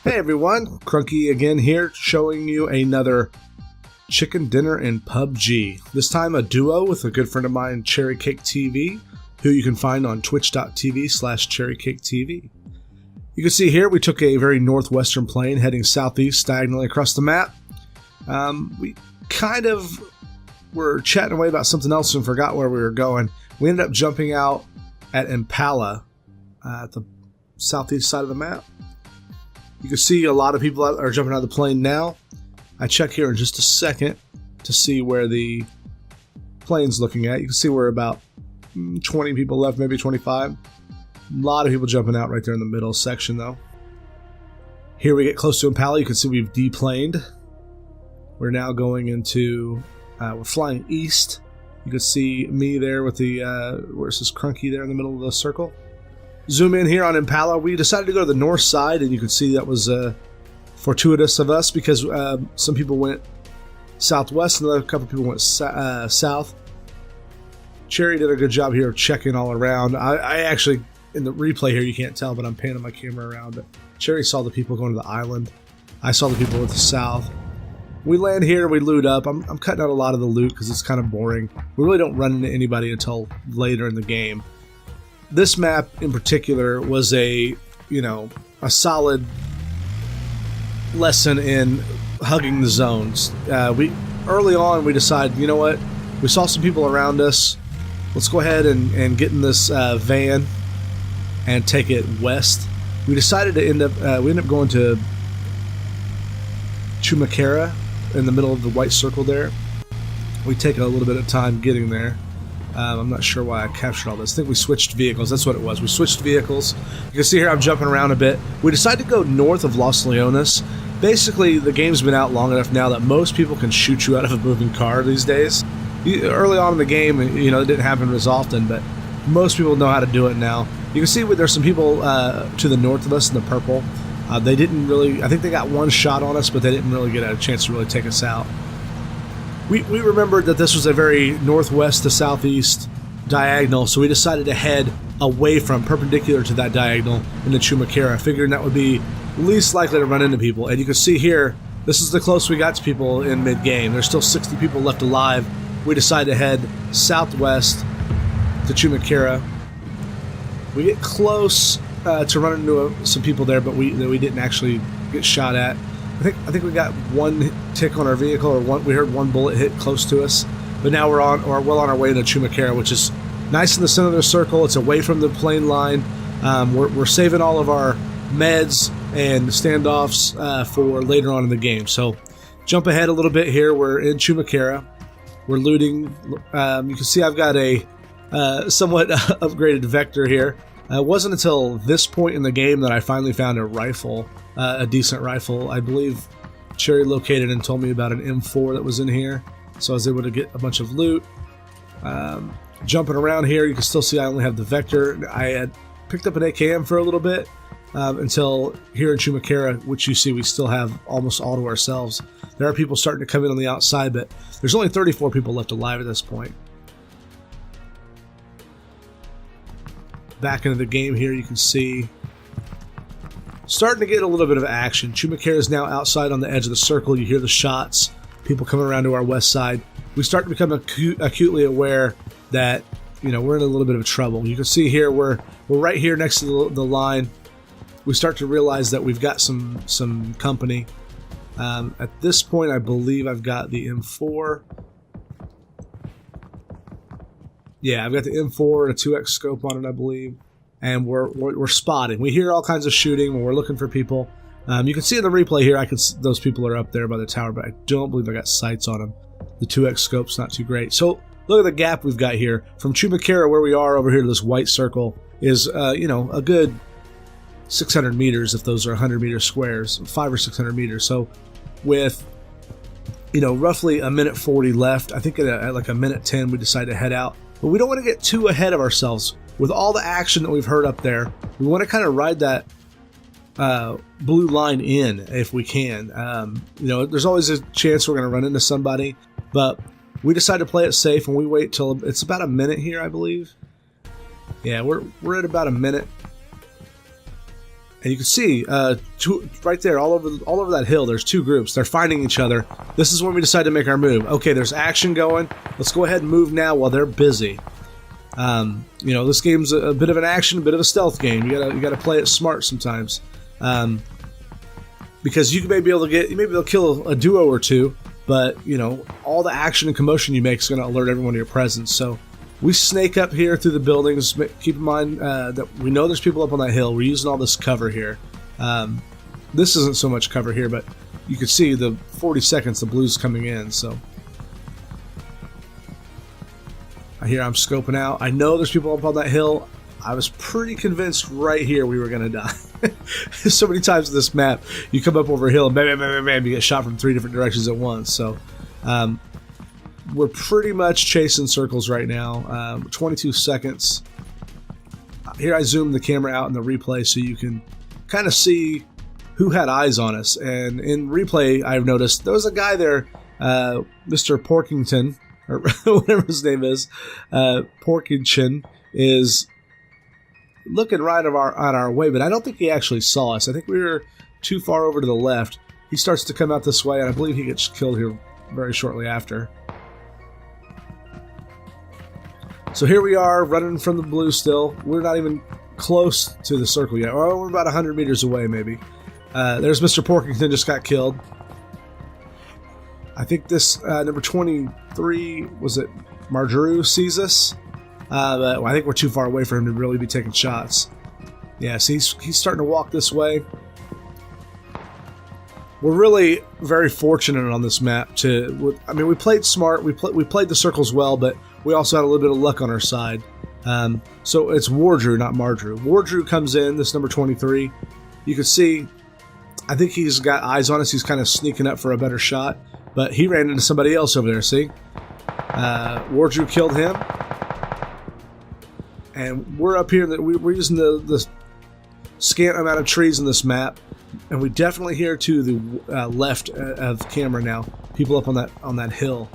Hey everyone, Crunky again here, showing you another chicken dinner in PUBG. This time a duo with a good friend of mine, Cherry Cake TV, who you can find on twitch.tv/cherrycaketv. You can see here we took a very northwestern plane heading southeast diagonally across the map. We kind of were chatting away about something else and forgot where we were going. We ended up jumping out at Impala at the southeast side of the map. You can see a lot of people are jumping out of the plane now. I check here in just a second to see where the plane's looking at. You can see we're about 20 people left, maybe 25. A lot of people jumping out right there in the middle section though. Here we get close to Impala. You can see we've deplaned. We're now going into, we're flying east. You can see me there with the, where's this Crunky there in the middle of the circle. Zoom in here on Impala. We decided to go to the north side, and you can see that was fortuitous of us because some people went southwest and a couple people went south. Cherry did a good job here of checking all around. I actually, in the replay here, you can't tell, but I'm panning my camera around. But Cherry saw the people going to the island. I saw the people with the south. We land here, we loot up. I'm cutting out a lot of the loot because it's kind of boring. We really don't run into anybody until later in the game. This map in particular was a solid lesson in hugging the zones. Early on we decided, you know what, we saw some people around us. Let's go ahead and get in this van and take it west. We decided to end up going to Chumakara in the middle of the white circle there. We take a little bit of time getting there. I'm not sure why I captured all this. I think we switched vehicles. That's what it was. We switched vehicles. You can see here I'm jumping around a bit. We decided to go north of Los Leones. Basically, the game's been out long enough now that most people can shoot you out of a moving car these days. Early on in the game, it didn't happen as often, but most people know how to do it now. You can see there's some people to the north of us in the purple. They didn't really, I think they got one shot on us, but they didn't really get a chance to really take us out. We remembered that this was a very northwest to southeast diagonal, so we decided to head away from, perpendicular to that diagonal, into Chumakara, figuring that would be least likely to run into people. And you can see here, this is the closest we got to people in mid-game. There's still 60 people left alive. We decided to head southwest to Chumakara. We get close to run into some people there, but we didn't actually get shot at. I think we got one tick on our vehicle, or we heard one bullet hit close to us. But now we're well on our way to Chumakara, which is nice in the center of the circle. It's away from the plane line. We're saving all of our meds and standoffs for later on in the game. So jump ahead a little bit here. We're in Chumakara. We're looting. You can see I've got a somewhat upgraded Vector here. It wasn't until this point in the game that I finally found a rifle, a decent rifle. I believe Cherry located and told me about an M4 that was in here, so I was able to get a bunch of loot. Jumping around here, you can still see I only have the Vector. I had picked up an AKM for a little bit until here in Chumakara, which you see we still have almost all to ourselves. There are people starting to come in on the outside, but there's only 34 people left alive at this point. Back into the game here, you can see starting to get a little bit of action. Chumakara is now outside on the edge of the circle. You hear the shots, people coming around to our west side. We start to become acutely aware that we're in a little bit of trouble. You can see here we're right here next to the line. We start to realize that we've got some company. At this point, I believe I've got the M4. Yeah, I've got the M4 and a 2x scope on it, I believe. And we're spotting. We hear all kinds of shooting when we're looking for people. You can see in the replay here, those people are up there by the tower, but I don't believe I got sights on them. The 2x scope's not too great. So look at the gap we've got here. From Chumakara, where we are over here to this white circle, is a good 600 meters if those are 100 meter squares, 500 or 600 meters. So with roughly a minute 40 left, I think at like a minute 10 we decide to head out. But we don't want to get too ahead of ourselves. With all the action that we've heard up there, we want to kind of ride that blue line in if we can. There's always a chance we're going to run into somebody, but we decide to play it safe and we wait till it's about a minute here, I believe. Yeah, we're at about a minute. And you can see right there, all over that hill, there's two groups. They're fighting each other. This is when we decide to make our move. Okay, there's action going. Let's go ahead and move now while they're busy. You know, this game's a bit of an action, a bit of a stealth game. You gotta play it smart sometimes, because you may be able to kill a duo or two, but you know, all the action and commotion you make is going to alert everyone to your presence. So we snake up here through the buildings. Keep in mind that we know there's people up on that hill. We're using all this cover here. This isn't so much cover here, but you can see the 40 seconds the blue's coming in. So here I'm scoping out. I know there's people up on that hill. I was pretty convinced right here we were going to die. So many times in this map, you come up over a hill and bam, bam, bam, bam, bam, you get shot from 3 different directions at once. So we're pretty much chasing circles right now. 22 seconds. Here I zoom the camera out in the replay so you can kind of see who had eyes on us. And in replay, I've noticed there was a guy there, Mr. Porkington, or whatever his name is. Porkington is looking right on our way, but I don't think he actually saw us. I think we were too far over to the left. He starts to come out this way, and I believe he gets killed here very shortly after. So here we are, running from the blue still. We're not even close to the circle yet. Oh, we're about 100 meters away, maybe. There's Mr. Porkington, just got killed. I think this number 23, was it Marjorie, sees us. But I think we're too far away for him to really be taking shots. Yeah, so he's starting to walk this way. We're really very fortunate on this map I mean, we played smart, we played the circles well, but we also had a little bit of luck on our side. So it's Wardrew, not Marjorie. Wardrew comes in, this number 23. You can see, I think he's got eyes on us. He's kind of sneaking up for a better shot, but he ran into somebody else over there, see? Wardrew killed him. And we're up here, we're using the scant amount of trees in this map, and we definitely hear to the left of camera now, people up on that hill.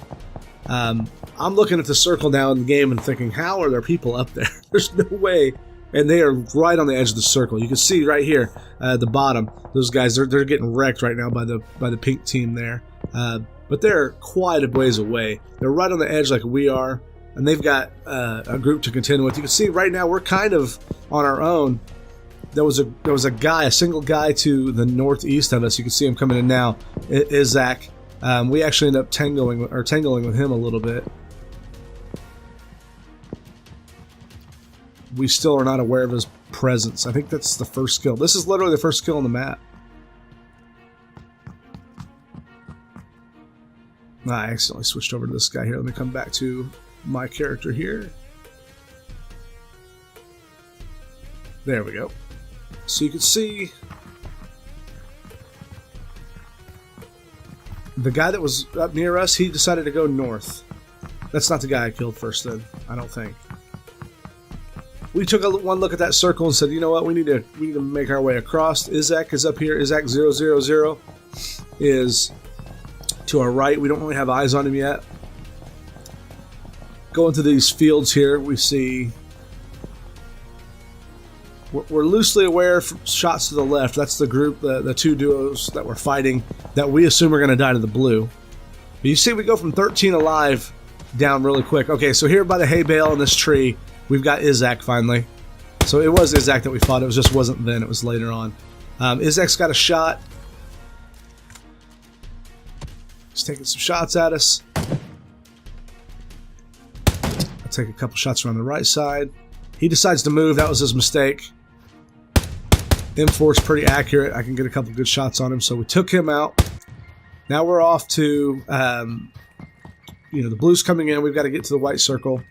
I'm looking at the circle now in the game and thinking, how are there people up there? There's no way. And they are right on the edge of the circle. You can see right here at the bottom, those guys, they're getting wrecked right now by the pink team there. But they're quite a ways away. They're right on the edge like we are. And they've got a group to contend with. You can see right now we're kind of on our own. There was a single guy to the northeast of us. You can see him coming in now. Isaac. We actually end up tangling with him a little bit. We still are not aware of his presence. I think that's the first kill. This is literally the first kill on the map. I accidentally switched over to this guy here. Let me come back to my character here. There we go. So you can see the guy that was up near us, he decided to go north. That's not the guy I killed first then, I don't think. We took one look at that circle and said, you know what, we need to make our way across. Isaac is up here. Isaac 000 is to our right. We don't really have eyes on him yet. Going through these fields here, we see we're loosely aware from shots to the left. That's the group, the two duos that we're fighting that we assume are going to die to the blue. But you see we go from 13 alive down really quick. Okay, so here by the hay bale in this tree, we've got Isaac finally. So it was Isaac that we fought. It just wasn't then. It was later on. Isaac's got a shot. He's taking some shots at us. I'll take a couple shots around the right side. He decides to move. That was his mistake. M4's pretty accurate. I can get a couple good shots on him. So we took him out. Now we're off to, the blue's coming in. We've got to get to the white circle.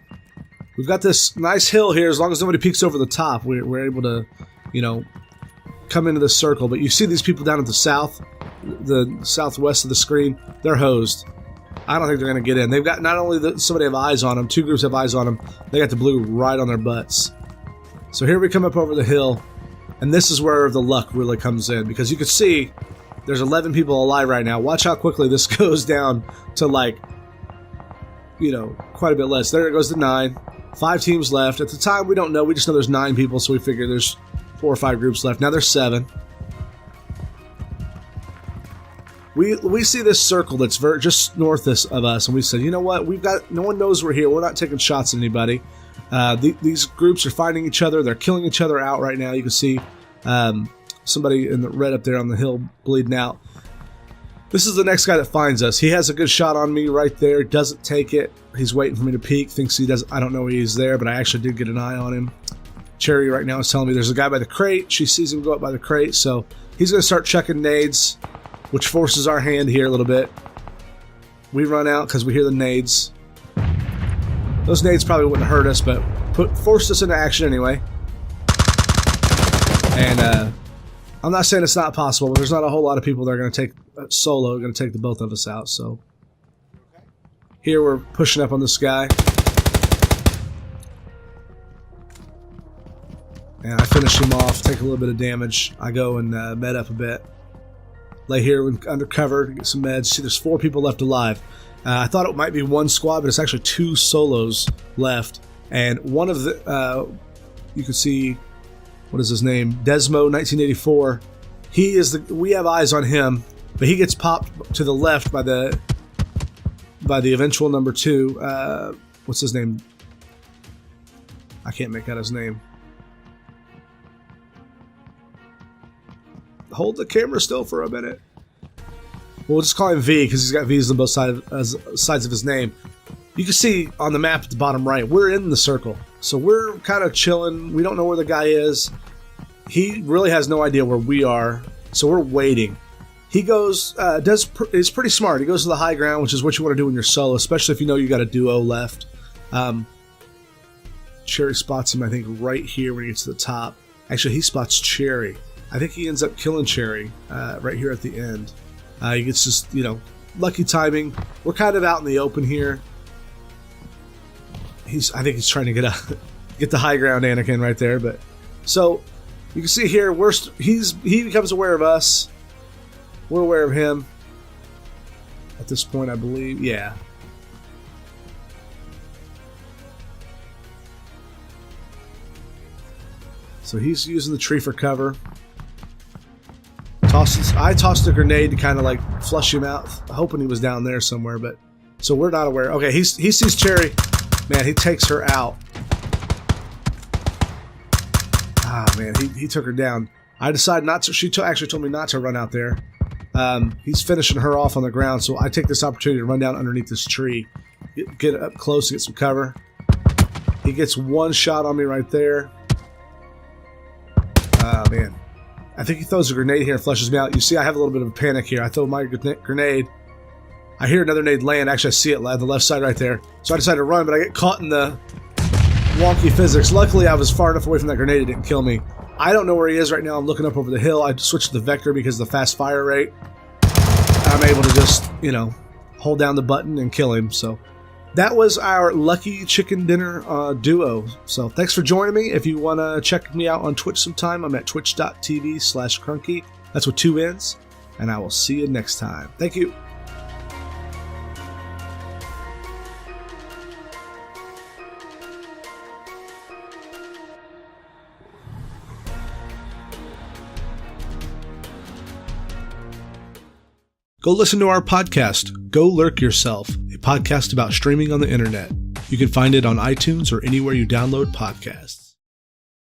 We've got this nice hill here. As long as nobody peeks over the top, we're able to, come into this circle. But you see these people down at the southwest of the screen. They're hosed. I don't think they're going to get in. They've got not only somebody have eyes on them, two groups have eyes on them. They got the blue right on their butts. So here we come up over the hill, and this is where the luck really comes in, because you can see there's 11 people alive right now. Watch how quickly this goes down to quite a bit less. There it goes to 9. 5 teams left. At the time, we don't know. We just know there's 9 people, so we figure there's 4 or 5 groups left. Now there's 7. We see this circle that's just north of us, and we said, you know what? No one knows we're here. We're not taking shots at anybody. These groups are finding each other. They're killing each other out right now. You can see somebody in the red up there on the hill bleeding out. This is the next guy that finds us. He has a good shot on me right there. Doesn't take it. He's waiting for me to peek. Thinks he does. I don't know he's there, but I actually did get an eye on him. Cherry right now is telling me there's a guy by the crate. She sees him go up by the crate, so he's going to start chucking nades, which forces our hand here a little bit. We run out because we hear the nades. Those nades probably wouldn't hurt us, but forced us into action anyway. And I'm not saying it's not possible, but there's not a whole lot of people that are going to take solo, going to take the both of us out. So here we're pushing up on this guy. And I finish him off, take a little bit of damage. I go and med up a bit. Lay here under cover, get some meds. See, there's 4 people left alive. I thought it might be 1 squad, but it's actually 2 solos left. And one of the, you can see, what is his name? Desmo 1984. He is we have eyes on him, but he gets popped to the left by the eventual number 2. What's his name? I can't make out his name. Hold the camera still for a minute. We'll just call him V because he's got V's on both sides of his name. You can see on the map at the bottom right, we're in the circle. So we're kind of chilling. We don't know where the guy is. He really has no idea where we are. So we're waiting. He goes, is pretty smart. He goes to the high ground, which is what you want to do when you're solo, especially if you know you got a duo left. Cherry spots him, I think, right here when he gets to the top. Actually, he spots Cherry. I think he ends up killing Cherry right here at the end. He gets just, lucky timing. We're kind of out in the open here. I think he's trying to get the high ground Anakin right there. But so you can see here, he becomes aware of us. We're aware of him at this point, I believe. Yeah. So he's using the tree for cover. I tossed a grenade to kind of like flush him out, hoping he was down there somewhere, but so we're not aware. Okay, he sees Cherry. Man, he takes her out. Ah, man, he took her down. I decided not to. She actually told me not to run out there. He's finishing her off on the ground, so I take this opportunity to run down underneath this tree, get up close to get some cover. He gets 1 shot on me right there. Ah, man. I think he throws a grenade here and flushes me out. You see, I have a little bit of a panic here. I throw my grenade. I hear another nade land. Actually, I see it on the left side right there. So I decide to run, but I get caught in the wonky physics. Luckily, I was far enough away from that grenade it didn't kill me. I don't know where he is right now. I'm looking up over the hill. I switched to the Vector because of the fast fire rate. I'm able to just, hold down the button and kill him. So that was our Lucky Chicken Dinner duo. So thanks for joining me. If you want to check me out on Twitch sometime, I'm at twitch.tv/Crunky. That's with 2 N's. And I will see you next time. Thank you. Go listen to our podcast, Go Lurk Yourself, a podcast about streaming on the internet. You can find it on iTunes or anywhere you download podcasts.